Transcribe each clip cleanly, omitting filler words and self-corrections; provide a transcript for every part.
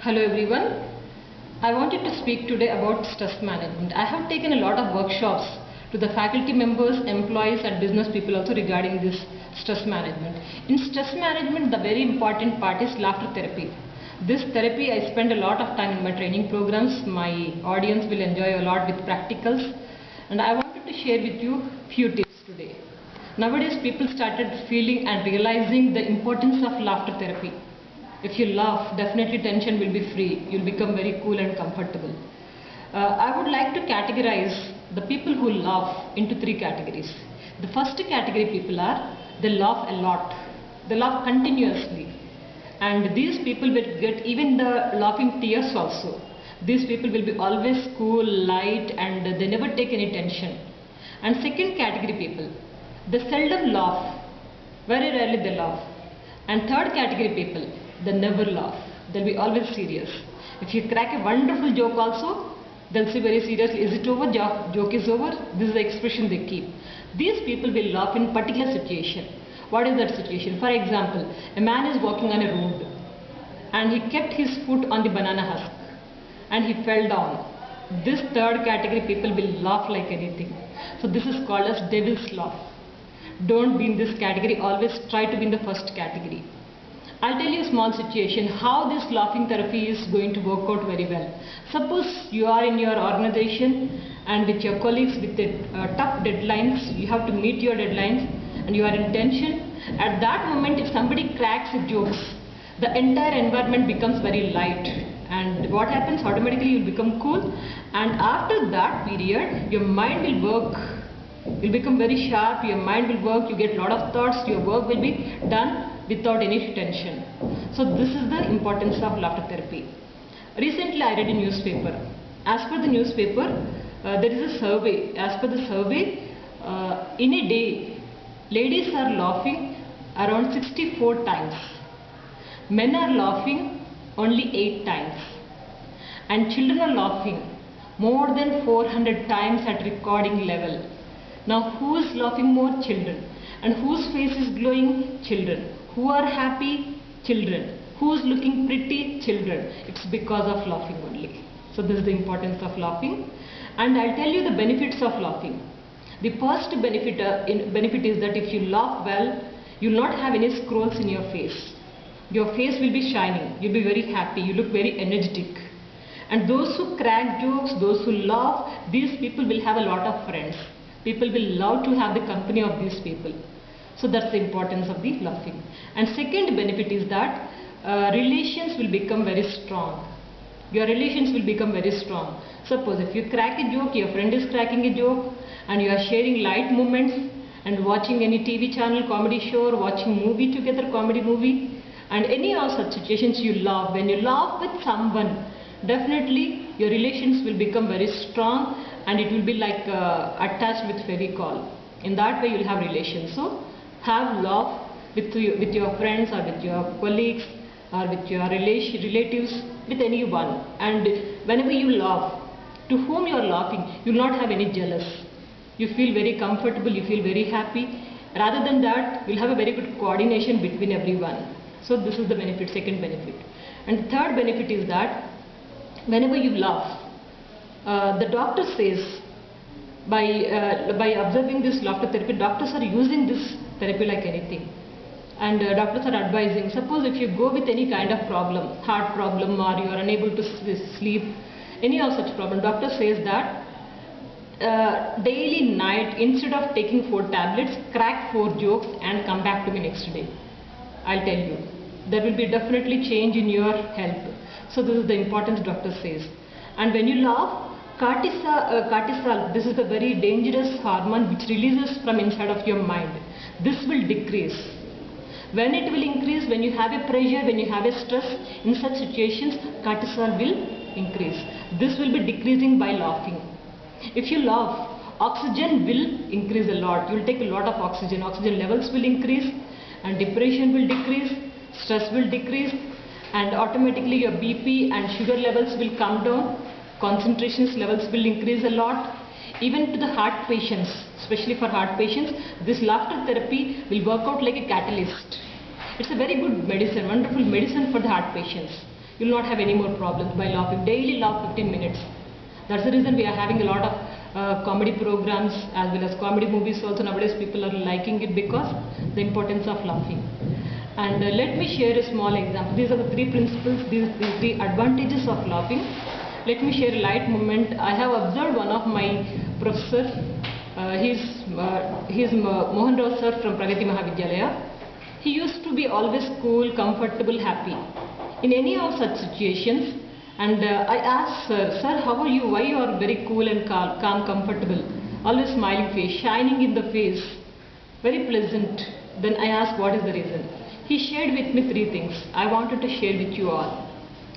Hello everyone. I wanted to speak today about stress management. I have taken a lot of workshops to the faculty members, employees and business people also regarding this stress management. In stress management, the very important part is laughter therapy. This therapy I spend a lot of time in my training programs. My audience will enjoy a lot with practicals, and I wanted to share with you few tips today. Nowadays people started feeling and realizing the importance of laughter therapy. If you laugh, definitely tension will be free. You'll become very cool and comfortable. I would like to categorize the people who laugh into three categories. The first category people are, they laugh a lot. They laugh continuously. And these people will get even the laughing tears also. These people will be always cool, light, and they never take any tension. And second category people, they seldom laugh. Very rarely they laugh. And third category people, they never laugh. They'll be always serious. If you crack a wonderful joke also, they'll say very seriously, is it over? Joke is over? This is the expression they keep. These people will laugh in particular situation. What is that situation? For example, a man is walking on a road and he kept his foot on the banana husk and he fell down. This third category people will laugh like anything. So this is called as devil's laugh. Don't be in this category. Always try to be in the first category. I'll tell you a small situation how this laughing therapy is going to work out very well. Suppose you are in your organization and with your colleagues with the tough deadlines, you have to meet your deadlines and you are in tension. At that moment, if somebody cracks jokes, the entire environment becomes very light, and what happens, automatically you will become cool, and after that period your mind will work. You'll become very sharp, your mind will work, you get a lot of thoughts, your work will be done without any tension. So this is the importance of laughter therapy. Recently I read a newspaper. As per the newspaper, there is a survey. As per the survey, in a day, ladies are laughing around 64 times. Men are laughing only 8 times. And children are laughing more than 400 times at recording level. Now who is laughing more? Children. And whose face is glowing? Children. Who are happy? Children. Who is looking pretty? Children. It's because of laughing only. So this is the importance of laughing. And I'll tell you the benefits of laughing. The first benefit is that if you laugh well, you will not have any scrolls in your face. Your face will be shining. You'll be very happy. You look very energetic. And those who crack jokes, those who laugh, these people will have a lot of friends. People will love to have the company of these people. So that's the importance of the laughing. And second benefit is that relations will become very strong. Your relations will become very strong. Suppose if you crack a joke, your friend is cracking a joke, and you are sharing light moments and watching any TV channel, comedy show, or watching movie together, comedy movie, and any of such situations you laugh. When you laugh with someone, definitely your relations will become very strong, and it will be like attached with fairy-call. In that way you will have relations. So have laugh with your friends or with your colleagues or with your relatives, with anyone. And whenever you laugh, to whom you are laughing, you will not have any jealous. You feel very comfortable, you feel very happy. Rather than that, you will have a very good coordination between everyone. So this is the benefit, second benefit. And the third benefit is that whenever you laugh, the doctor says, by observing this laughter therapy, doctors are using this therapy like anything. And doctors are advising, suppose if you go with any kind of problem, heart problem, or you are unable to sleep, any of such problem, doctor says that daily night, instead of taking 4 tablets, crack 4 jokes and come back to me next day. I'll tell you, there will be definitely change in your health. So this is the importance doctor says. And when you laugh, cortisol, this is the very dangerous hormone which releases from inside of your mind. This will decrease. When it will increase, when you have a pressure, when you have a stress, in such situations, cortisol will increase. This will be decreasing by laughing. If you laugh, oxygen will increase a lot. You will take a lot of oxygen. Oxygen levels will increase, and depression will decrease, stress will decrease, and automatically your BP and sugar levels will come down. Concentrations levels will increase a lot. Even to the heart patients, especially for heart patients, this laughter therapy will work out like a catalyst. It's a very good medicine, wonderful medicine for the heart patients. You'll not have any more problems by laughing. Daily laugh 15 minutes. That's the reason we are having a lot of comedy programs as well as comedy movies also. Nowadays people are liking it because the importance of laughing. And let me share a small example. These are the three principles, these three advantages of laughing. Let me share a light moment. I have observed one of my professors. He's Mohan Rao sir from Pragati Mahavidyalaya. He used to be always cool, comfortable, happy in any of such situations. And I asked sir, how are you? Why you are very cool and calm, comfortable? Always smiling face, shining in the face, very pleasant. Then I asked, what is the reason? He shared with me three things. I wanted to share with you all,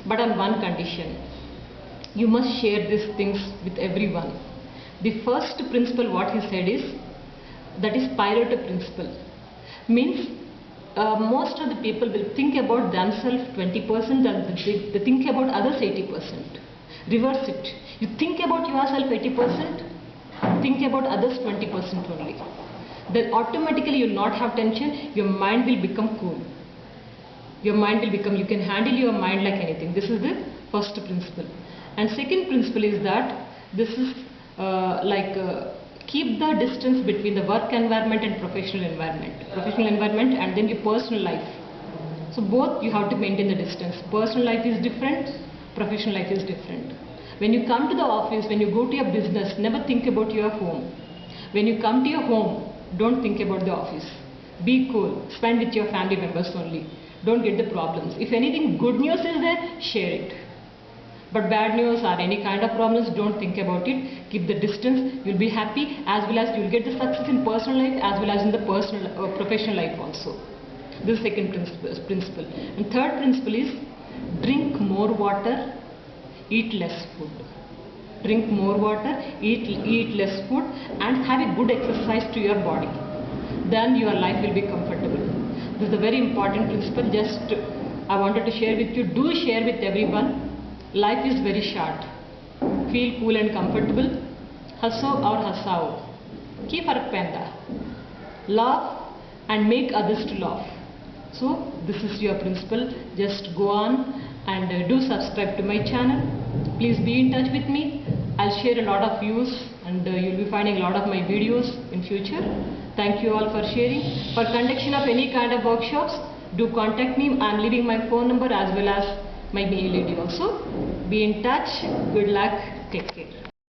but on one condition. You must share these things with everyone. The first principle what he said is, that is Pareto principle. Means most of the people will think about themselves 20% and they think about others 80%. Reverse it. You think about yourself 80%, think about others 20% only. Then automatically you will not have tension, your mind will become cool. Your mind will become, you can handle your mind like anything. This is the first principle. And second principle is that this is keep the distance between the work environment and professional environment. Professional environment and then your personal life. So both you have to maintain the distance. Personal life is different, professional life is different. When you come to the office, when you go to your business, never think about your home. When you come to your home, don't think about the office. Be cool. Spend with your family members only. Don't get the problems. If anything good news is there, share it. But bad news or any kind of problems, don't think about it. Keep the distance. You'll be happy as well as you'll get the success in personal life as well as in the professional life also. This is second principle. And third principle is, drink more water, eat less food. Drink more water, eat less food, and have a good exercise to your body. Then your life will be comfortable. This is a very important principle. Just I wanted to share with you. Do share with everyone. Life is very short. Feel cool and comfortable. Hasso or hassao. Ki farak penda. Laugh and make others to laugh. So this is your principle. Just go on and do subscribe to my channel. Please be in touch with me. I'll share a lot of views and you'll be finding a lot of my videos in future. Thank you all for sharing. For conduction of any kind of workshops, do contact me. I'm leaving my phone number as well as my mail ID also. Be in touch. Good luck. Take care.